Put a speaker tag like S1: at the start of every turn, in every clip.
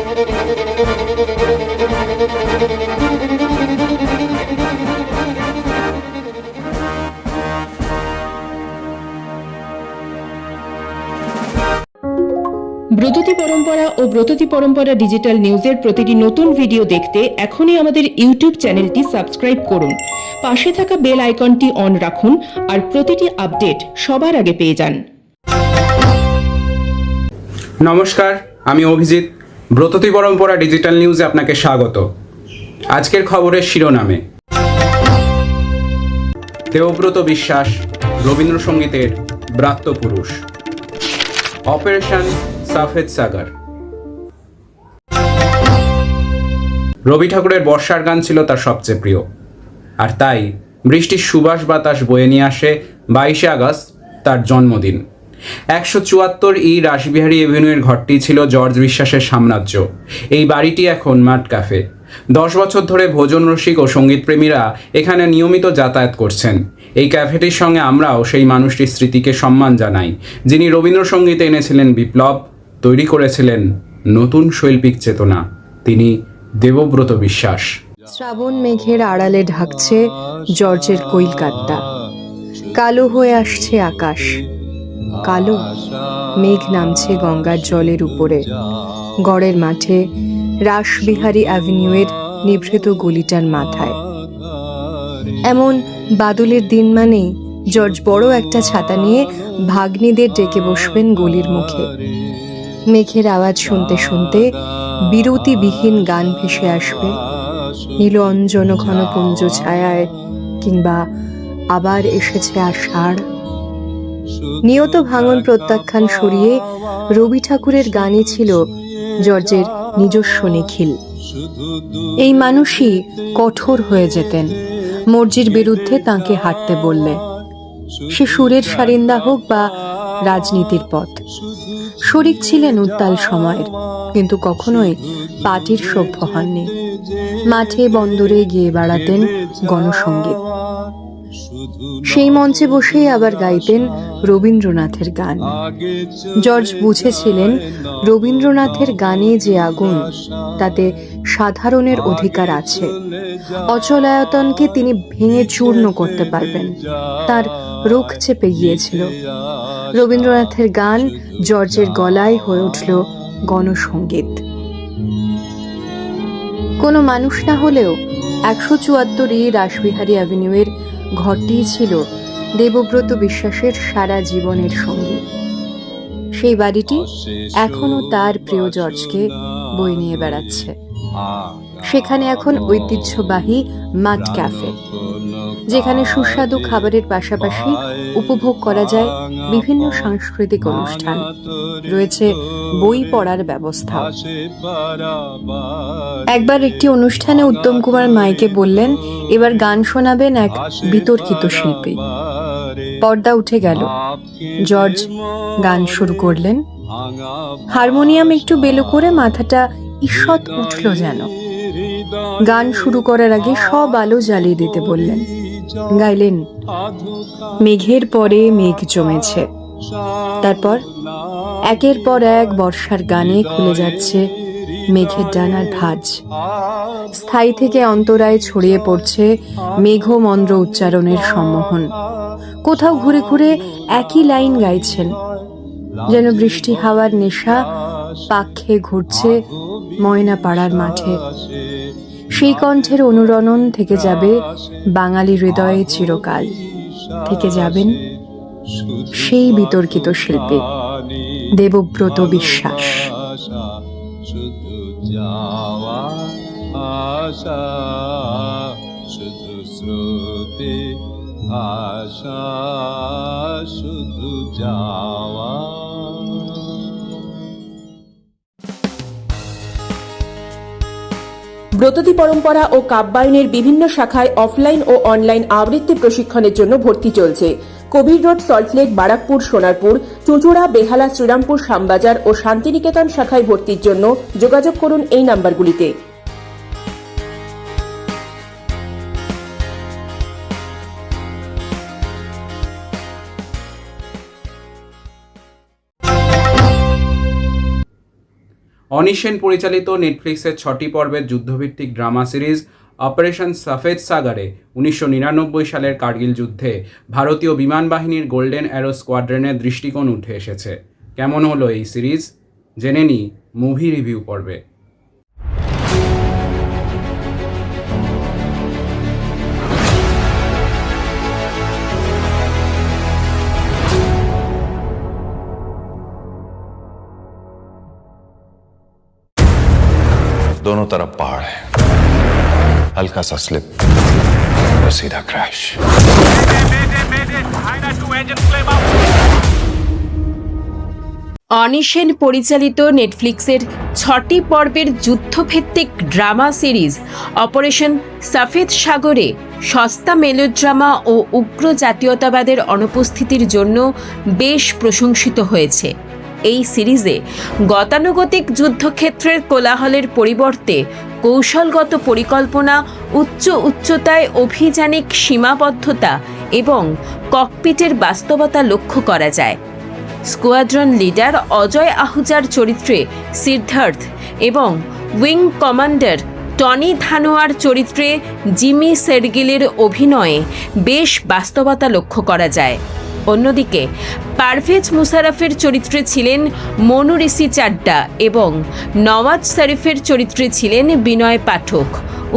S1: ব্রততী পরম্পরা ও ব্রততী পরম্পরা ডিজিটাল নিউজের প্রতিটি নতুন ভিডিও দেখতে এখনই আমাদের ইউটিউব চ্যানেলটি সাবস্ক্রাইব করুন, পাশে থাকা বেল আইকনটি অন রাখুন আর প্রতিটি আপডেট সবার আগে পেয়ে যান।
S2: নমস্কার, আমি অভিজিৎ। ব্রততী পরম্পরা ডিজিটাল নিউজে আপনাকে স্বাগত। আজকের খবরের শিরোনামে দেবব্রত বিশ্বাস রবীন্দ্রসঙ্গীতের ব্রাত্য পুরুষ। অপারেশন সাফেদ সাগর। রবি ঠাকুরের বর্ষার গান ছিল তার সবচেয়ে প্রিয়, আর তাই বৃষ্টির সুবাস বাতাস বয়ে নিয়ে আসে 22শে আগস্ট, তার জন্মদিন। 174 রাসবিহারী এভিনিউয়ের ঘরটি ছিল জর্জ বিশ্বাসের সাম্রাজ্য। এই বাড়িটি এখন মাড ক্যাফে। 10 বছর ধরে ভোজন রসিক ও সঙ্গীতপ্রেমীরা এখানে নিয়মিত যাতায়াত করছেন। এই ক্যাফেটির সঙ্গে আমরাও সেই মানুষটির স্মৃতিকে সম্মান জানাই, যিনি রবীন্দ্রসঙ্গীতে এনেছিলেন বিপ্লব, তৈরি করেছিলেন নতুন শৈল্পিক চেতনা। তিনি দেবব্রত বিশ্বাস।
S3: শ্রাবণ মেঘের আড়ালে ঢাকছে জর্জের কলকাতা। কালো হয়ে আসছে আকাশ, কালো মেঘ নামছে গঙ্গার জলের উপরে। গড়ের মাঠে রাসবিহারী অ্যাভিনিউয়ের নিভৃত গলিটার মাথায়। এমন বাদলের দিন মানেই জর্জ বড় একটা ছাতা নিয়ে ভাগ্নিদের ডেকে বসবেন গলির মুখে। মেঘের আওয়াজ শুনতে শুনতে বিরতিবিহীন গান ভেসে আসবে নীল অঞ্জন ঘন পুঞ্জ ছায়ায়, কিংবা আবার এসেছে আষাঢ়। নিয়ত ভাঙন প্রত্যাখ্যান সরিয়ে রবি ঠাকুরের গানই ছিল জর্জের নিজস্ব নিখিল। এই মানুষই কঠোর হয়ে যেতেন মর্জির বিরুদ্ধে তাঁকে হাঁটতে বললে, সে সুরের সারিন্দা হোক বা রাজনীতির পথ। শরিক ছিলেন উত্তাল সময়ের, কিন্তু কখনোই পার্টির সভ্য হননি। মাঠে বন্দরে গিয়ে বেড়াতেন গণসঙ্গীত। সেই মঞ্চে বসেই আবার গাইতেন রবীন্দ্রনাথের গান। জর্জ বুঝেছিলেন রবীন্দ্রনাথের গানে যে আগুন, তাতে সাধারণের অধিকার আছে। অচলায়তনকে তিনি ভেঙে চূর্ণ করতে পারবেন। তার রোখ চেপে গিয়েছিল। রবীন্দ্রনাথের গান জর্জের গলায় হয়ে উঠল গণসঙ্গীত। কোনো মানুষ না হলেও 174 রাসবিহারী অ্যাভিনিউয়ের ঘরটিই ছিল দেবব্রত বিশ্বাসের সারা জীবনের সঙ্গী। সেই বাড়িটি এখনো তার প্রিয় জর্জকে বয়ে নিয়ে বেড়াচ্ছে। সেখানে এখন ঐতিহ্যবাহী মাড ক্যাফে, যেখানে সুস্বাদু খাবারের পাশাপাশি উপভোগ করা যায় বিভিন্ন সাংস্কৃতিক অনুষ্ঠান। রয়েছে বই পড়ার ব্যবস্থা। একবার একটি অনুষ্ঠানে উত্তম কুমার মাইকে বললেন, এবার গান শোনাবেন এক বিতর্কিত শিল্পী। পর্দা উঠে গেল। জর্জ গান শুরু করলেন। হারমোনিয়াম একটু বেলো করে মাথাটা ঈষৎ উঠল যেন। গান শুরু করার আগে সব আলো জ্বালিয়ে দিতে বললেন। গাইলেন, মেঘের পরে মেঘ জমেছে। তারপর একের পর এক বর্ষার গানে খুলে যাচ্ছে মেঘের ডানার ভাঁজ। স্থায়ী থেকে অন্তরায় ছড়িয়ে পড়ছে মেঘমন্দ্র উচ্চারণের সম্মোহন। কোথাও ঘুরে ঘুরে একই লাইন গাইছেন, যেন বৃষ্টি হাওয়ার নেশা পাক খেয়ে ঘুরছে ময়না পাড়ার মাঠে। সেই কণ্ঠের অনুরণন থেকে যাবে বাঙালি হৃদয়ে চিরকাল। থেকে যাবেন সেই বিতর্কিত শিল্পী দেবব্রত বিশ্বাস।
S4: শুধু যাওয়া আশা, শুধু স্রোতে ভাষা, শুধু যাওয়া।
S1: ব্রততী পরম্পরা ও কাব্যায়নের বিভিন্ন শাখায় অফলাইন ও অনলাইন আবৃত্তি প্রশিক্ষণের জন্য ভর্তি চলছে। কবির রোড, সল্টলেক, বারাকপুর, সোনারপুর, চুঁচুড়া, বেহালা, শ্রীরামপুর, শ্যামবাজার ও শান্তিনিকেতন শাখায় ভর্তির জন্য যোগাযোগ করুন এই নাম্বারগুলিতে।
S2: অনিশ সেন পরিচালিত নেটফ্লিক্সের 6টি পর্বের যুদ্ধভিত্তিক ড্রামা সিরিজ অপারেশন সাফেদ সাগরে 1999 সালের কার্গিল যুদ্ধে ভারতীয় বিমান বাহিনীর গোল্ডেন অ্যারো স্কোয়াড্রনের দৃষ্টিকোণ উঠে এসেছে। কেমন হলো এই সিরিজ, জেনে নিই মুভি রিভিউ পর্বে।
S5: दोनों तरफ पहाड़ है, हल्का सा स्लिप और सीधा क्रैश।
S1: অনিশ সেন পরিচালিত নেটফ্লিক্সের 6টি পর্বের যুদ্ধভিত্তিক ড্রামা সিরিজ অপারেশন সাফেদ সাগরে সস্তা মেলোড্রামা ও উগ্র জাতীয়তাবাদের অনুপস্থিতির জন্য বেশ প্রশংসিত হয়েছে। এই সিরিজে গতানুগতিক যুদ্ধক্ষেত্রের কোলাহলের পরিবর্তে কৌশলগত পরিকল্পনা, উচ্চতায় অভিযানিক সীমাবদ্ধতা এবং ককপিটের বাস্তবতা লক্ষ্য করা যায়। স্কোয়াড্রন লিডার অজয় আহুজার চরিত্রে সিদ্ধার্থ এবং উইং কমান্ডার টনি ধানোয়ার চরিত্রে জিমি সেরগিলের অভিনয়ে বেশ বাস্তবতা লক্ষ্য করা যায়। অন্যদিকে পারভেজ মুশারফের চরিত্রে ছিলেন মনু ঋষি চাড্ডা এবং নওয়াজ শরীফের চরিত্রে ছিলেন বিনয় পাঠক।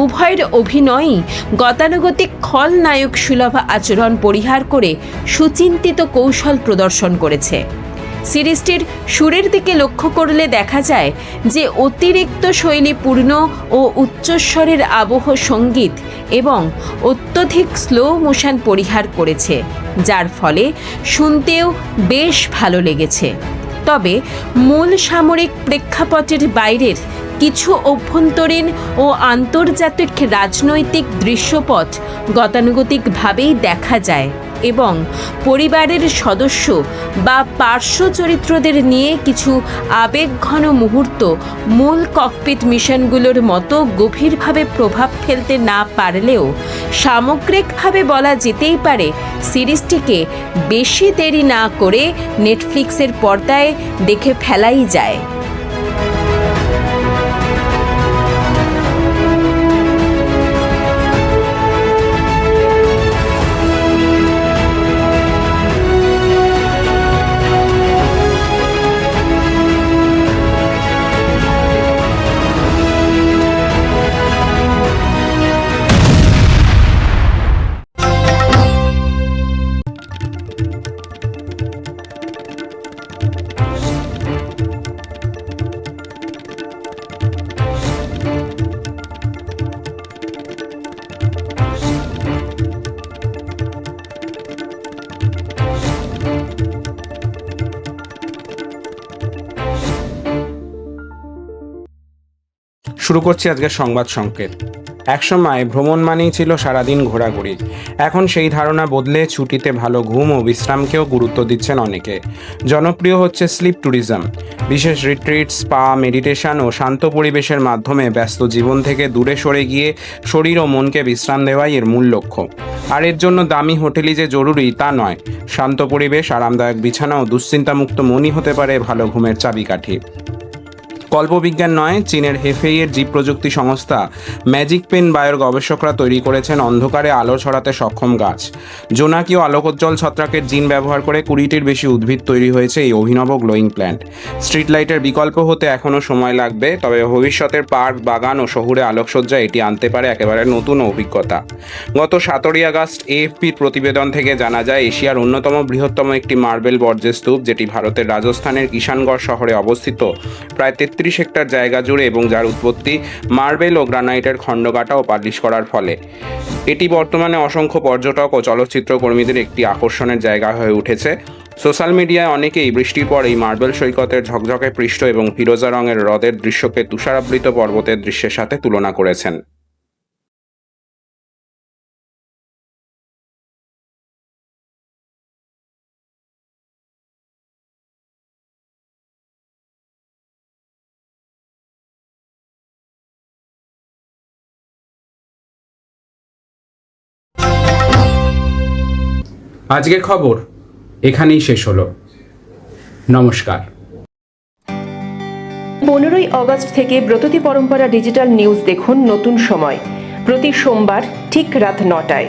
S1: উভয়ের অভিনয়ই গতানুগতিক খলনায়ক সুলভ আচরণ পরিহার করে সুচিন্তিত কৌশল প্রদর্শন করেছে। সিরিজটির সুরের দিকে লক্ষ্য করলে দেখা যায় যে অতিরিক্ত শৈলীপূর্ণ ও উচ্চস্বরের আবহ সঙ্গীত এবং অত্যধিক স্লো মোশন পরিহার করেছে, যার ফলে শুনতেও বেশ ভালো লেগেছে। তবে মূল সামরিক প্রেক্ষাপটের বাইরের কিছু অভ্যন্তরীণ ও আন্তর্জাতিক রাজনৈতিক দৃশ্যপট গতানুগতিকভাবেই দেখা যায় এবং পরিবারের সদস্য বা পার্শ্ব চরিত্রদের নিয়ে কিছু আবেগঘন মুহূর্ত মূল ককপিট মিশনগুলোর মতো গভীরভাবে প্রভাব ফেলতে না পারলেও সামগ্রিকভাবে বলা যেতেই পারে সিরিজটিকে বেশি দেরি না করে নেটফ্লিক্সের পর্দায় দেখে ফেলাই যায়।
S2: শুরু করছি আজকের সংবাদ সংকেত। একসময় ভ্রমণ মানেই ছিল সারাদিন ঘোরাঘুরি। এখন সেই ধারণা বদলে ছুটিতে ভালো ঘুম ও বিশ্রামকেও গুরুত্ব দিচ্ছেন অনেকে। জনপ্রিয় হচ্ছে স্লিপ ট্যুরিজম। বিশেষ রিট্রিট, স্পা, মেডিটেশন ও শান্ত পরিবেশের মাধ্যমে ব্যস্ত জীবন থেকে দূরে সরে গিয়ে শরীর ও মনকে বিশ্রাম দেওয়াই এর মূল লক্ষ্য। আর এর জন্য দামি হোটেলই যে জরুরি তা নয়, শান্ত পরিবেশ, আরামদায়ক বিছানা ও দুশ্চিন্তামুক্ত মনই হতে পারে ভালো ঘুমের চাবিকাঠি। কল্পবিজ্ঞান নয়, চীনের হেফেইয়ের জীব প্রযুক্তি সংস্থা ম্যাজিক পেন বায়োর গবেষকরা তৈরি করেছেন অন্ধকারে আলো ছড়াতে সক্ষম গাছ। জোনাকি ও আলোকোজ্জ্বল ছত্রাকের জিন ব্যবহার করে 20টির বেশি উদ্ভিদ তৈরি হয়েছে এই অভিনব গ্লোয়িং প্ল্যান্ট। স্ট্রিট লাইটের বিকল্প হতে এখনও সময় লাগবে, তবে ভবিষ্যতের পার্ক, বাগান ও শহুরে আলোকসজ্জা এটি আনতে পারে একেবারে নতুন অভিজ্ঞতা। গত 17 আগস্ট এএফপির প্রতিবেদন থেকে জানা যায়, এশিয়ার অন্যতম বৃহত্তম একটি মার্বেল বর্জ্য স্তূপ, যেটি ভারতের রাজস্থানের কিষানগড় শহরে অবস্থিত, প্রায় 33 হেক্টর জায়গা জুড়ে এবং যার উৎপত্তি মার্বেল ও গ্রানাইটের খণ্ড কাটা ও পালিশ করার ফলে। এটি বর্তমানে অসংখ্য পর্যটক ও চলচ্চিত্র কর্মীদের একটি আকর্ষণের জায়গা হয়ে উঠেছে। সোশ্যাল মিডিয়ায় অনেকেই বৃষ্টির পর এই মার্বেল সৈকতের ঝকঝকে পৃষ্ঠ এবং ফিরোজা রঙের হ্রদের দৃশ্যকে তুষারাবৃত পর্বতের দৃশ্যের সাথে তুলনা করেছেন। আজকের খবর এখানেই শেষ হলো। নমস্কার।
S1: 15ই অগস্ট থেকে ব্রততী পরম্পরা ডিজিটাল নিউজ দেখুন নতুন সময় প্রতি সোমবার ঠিক রাত 9টায়।